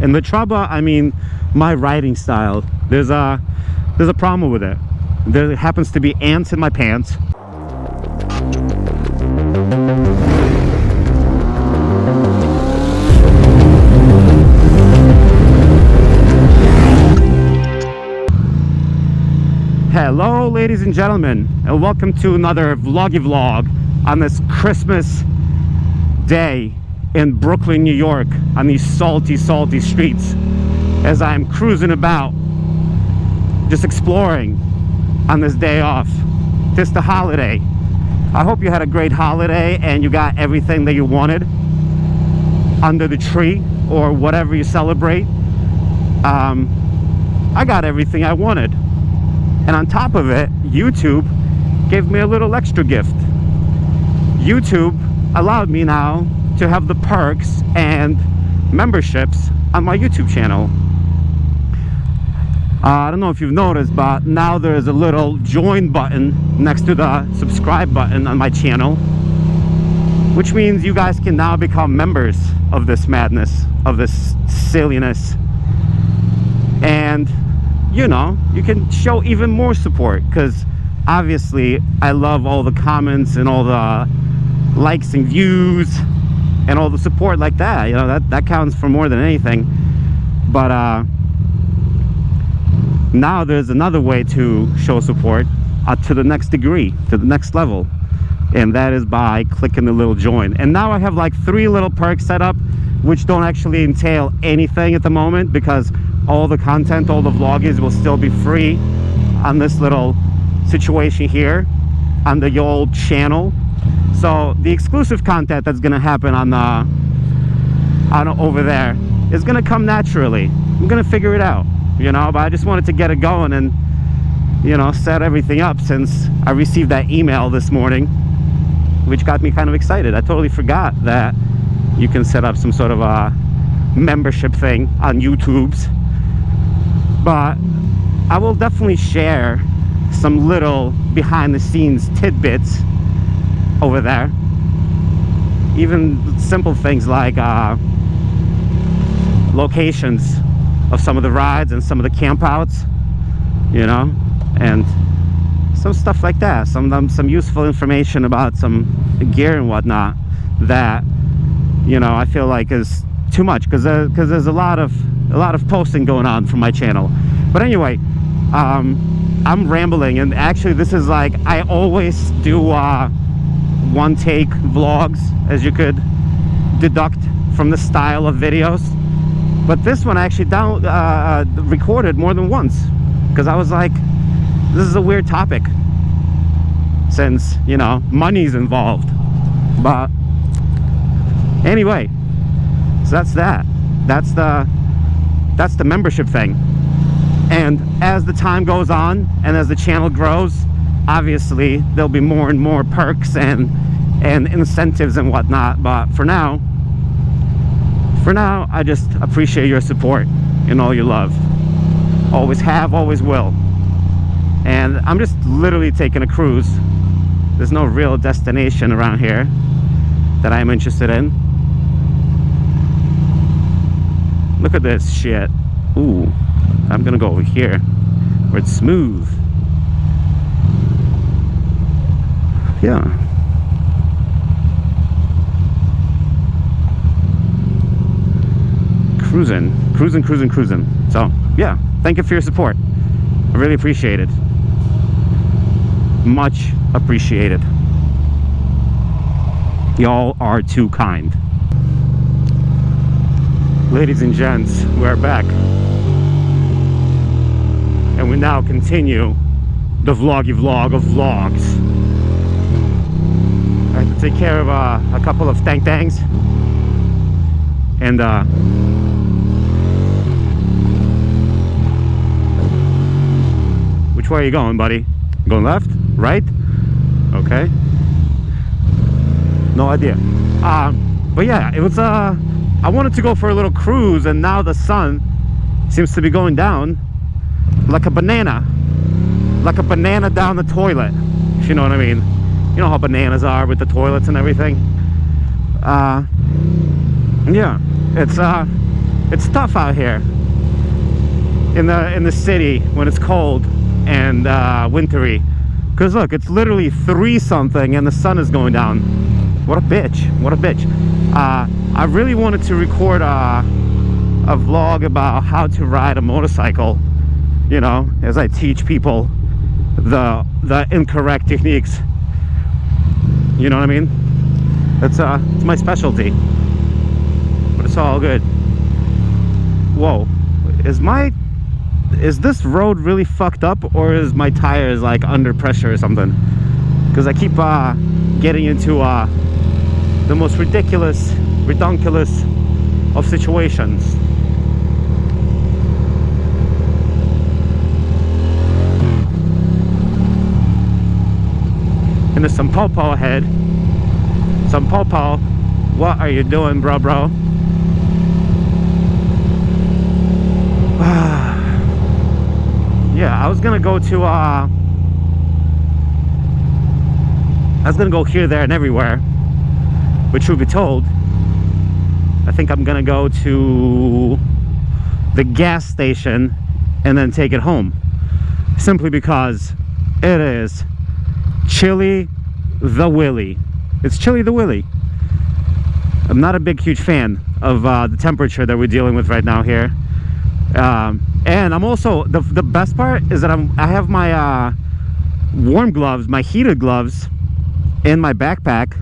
And the trouble, I mean, my writing style, there's a problem with it. There happens to be ants in my pants. Hello ladies and gentlemen, and welcome to another vloggy vlog on this Christmas day in Brooklyn, New York, on these salty streets as I'm cruising about, just exploring on this day off. Just a holiday. I hope you had a great holiday and you got everything that you wanted under the tree or whatever you celebrate. I got everything I wanted. And on top of it, YouTube gave me a little extra gift. YouTube allowed me now to have the perks and memberships on my YouTube channel. I don't know if you've noticed, but now there's a little join button next to the subscribe button on my channel, which means you guys can now become members of this madness, of this silliness. And you know, you can show even more support, because obviously I love all the comments and all the likes and views and all the support like that. You know, that counts for more than anything. But now there's another way to show support to the next degree, to the next level, and that is by clicking the little join. And now I have like 3 little perks set up, which don't actually entail anything at the moment, because all the content, all the vloggers will still be free on this little situation here on the old channel. So the exclusive content that's gonna happen on over there is gonna come naturally. I'm gonna figure it out, you know, but I just wanted to get it going and, you know, set everything up, since I received that email this morning, which got me kind of excited. I totally forgot that you can set up some sort of a membership thing on YouTube's. But I will definitely share some little behind the scenes tidbits over there. Even simple things like locations of some of the rides and some of the campouts, you know, and some stuff like that. Some useful information about some gear and whatnot that, you know, I feel like is too much, because there's a lot of posting going on from my channel. But anyway, I'm rambling, and actually this is like, I always do one take vlogs, as you could deduct from the style of videos, but this one I actually recorded more than once, because I was like, this is a weird topic, since, you know, money's involved. But anyway, so that's the membership thing. And as the time goes on and as the channel grows, obviously there'll be more and more perks and incentives and whatnot. But for now I just appreciate your support and all your love. Always have, always will. And I'm just literally taking a cruise. There's no real destination around here that I'm interested in. Look at this shit. Ooh, I'm gonna go over here where it's smooth. Yeah. Cruising. So yeah, thank you for your support. I really appreciate it. Much appreciated. Y'all are too kind. Ladies and gents, we're back, and we now continue the vloggy vlog of vlogs. I have to take care of a couple of tangs, and which way are you going, buddy? Going left? Right? Okay. No idea. But yeah, it was I wanted to go for a little cruise, and now the sun seems to be going down like a banana down the toilet, if you know what I mean. You know how bananas are with the toilets and everything. Yeah, it's It's tough out here in the city when it's cold and wintry. Because look, it's literally 3 something and the sun is going down. What a bitch. What a bitch. I really wanted to record a vlog about how to ride a motorcycle, you know, as I teach people the incorrect techniques. You know what I mean? It's my specialty. But it's all good. Whoa. Is this road really fucked up, or is my tires like under pressure or something? Because I keep getting into the most ridiculous of situations. And there's some popo ahead. Some popo. What are you doing, bro? Yeah, I was gonna go to I was gonna go here, there, and everywhere, but truth be told, I think I'm gonna go to the gas station and then take it home, simply because it is chilly the willy. It's chilly the willy. I'm not a huge fan of the temperature that we're dealing with right now here. And I'm also, the best part is that I have my warm gloves, my heated gloves in my backpack,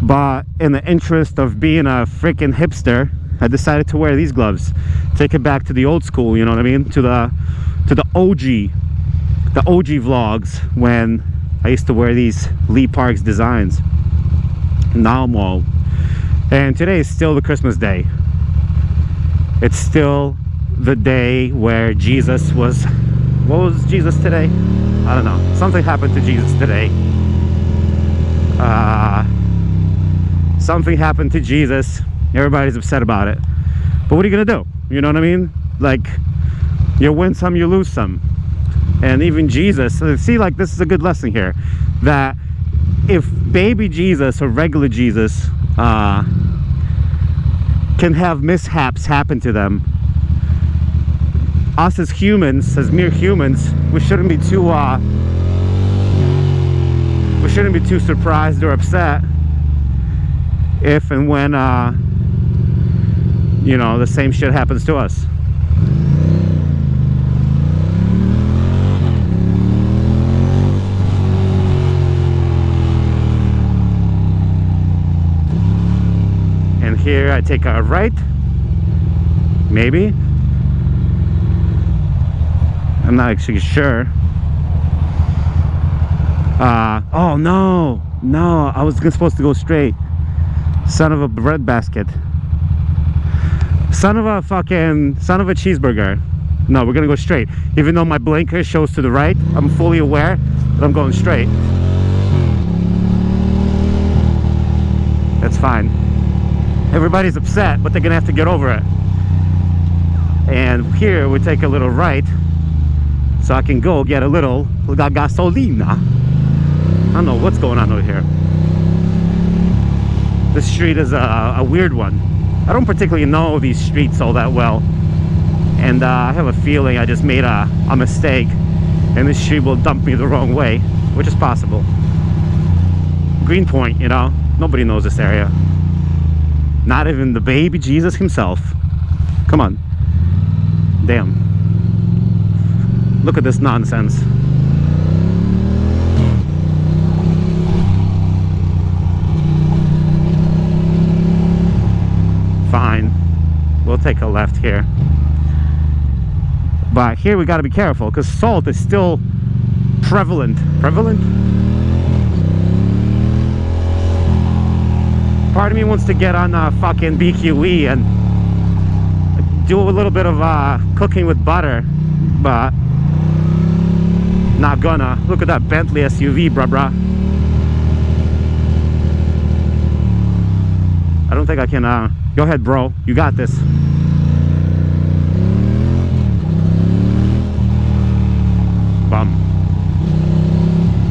but in the interest of being a freaking hipster, I decided to wear these gloves. Take it back to the old school, you know what I mean? To the OG vlogs, when I used to wear these Lee Parks designs. Now I'm old. And today is still the Christmas day. It's still the day where Jesus was... What was Jesus today? I don't know. Something happened to Jesus today. Something happened to Jesus. Everybody's upset about it. But what are you gonna do? You know what I mean? Like, you win some, you lose some. And even Jesus, see, like, this is a good lesson here, that if baby Jesus or regular Jesus can have mishaps happen to them, us as humans, as mere humans, we shouldn't be too surprised or upset if and when you know, the same shit happens to us. And here I take a right, maybe. I'm not actually sure. Oh no, I was supposed to go straight. Son of a bread basket. Son of a cheeseburger. No, we're gonna go straight. Even though my blinker shows to the right, I'm fully aware that I'm going straight. That's fine. Everybody's upset, but they're gonna have to get over it. And here we take a little right, so I can go get a little gasolina. I don't know what's going on over here. This street is a weird one. I don't particularly know these streets all that well, and I have a feeling I just made a mistake, and this street will dump me the wrong way, which is possible. Greenpoint, you know, nobody knows this area. Not even the baby Jesus himself. Come on. Damn. Look at this nonsense. Fine. We'll take a left here. But here we gotta be careful, because salt is still prevalent. Part of me wants to get on fucking BQE and do a little bit of cooking with butter, but not gonna. Look at that Bentley SUV, bruh. I don't think I can. Go ahead, bro. You got this. Bum.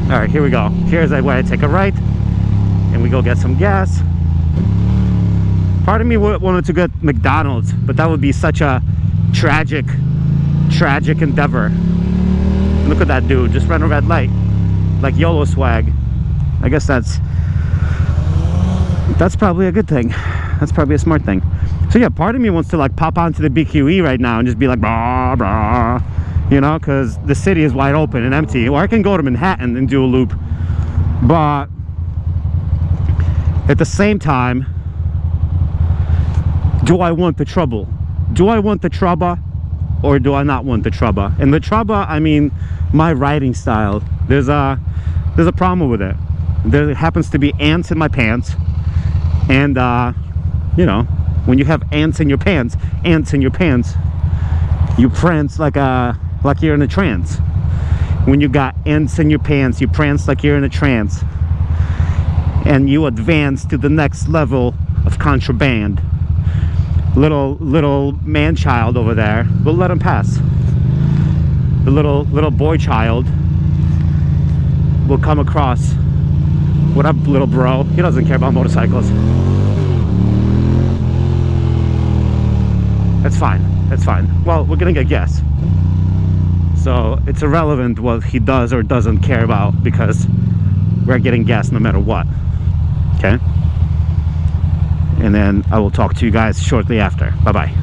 All right, here we go. Here's where I take a right, and we go get some gas. Part of me wanted to get McDonald's, but that would be such a tragic endeavor. Look at that dude, just ran a red light. Like YOLO swag. I guess that's probably a good thing. That's probably a smart thing. So yeah, part of me wants to like pop onto the BQE right now and just be like, blah, blah, you know, because the city is wide open and empty. Or I can go to Manhattan and do a loop. But at the same time, do I want the trouble? Do I want the trouble, or do I not want the trouble? And the trouble, I mean, my riding style. There's a problem with it. There happens to be ants in my pants, and you know, when you have ants in your pants, you prance like you're in a trance. When you got ants in your pants, you prance like you're in a trance, and you advance to the next level of contraband. Little man child over there, we'll let him pass. The little boy child will come across. What up, little bro? He doesn't care about motorcycles. That's fine. That's fine. Well, we're gonna get gas, so it's irrelevant what he does or doesn't care about, because we're getting gas no matter what. Okay? And then I will talk to you guys shortly after. Bye-bye.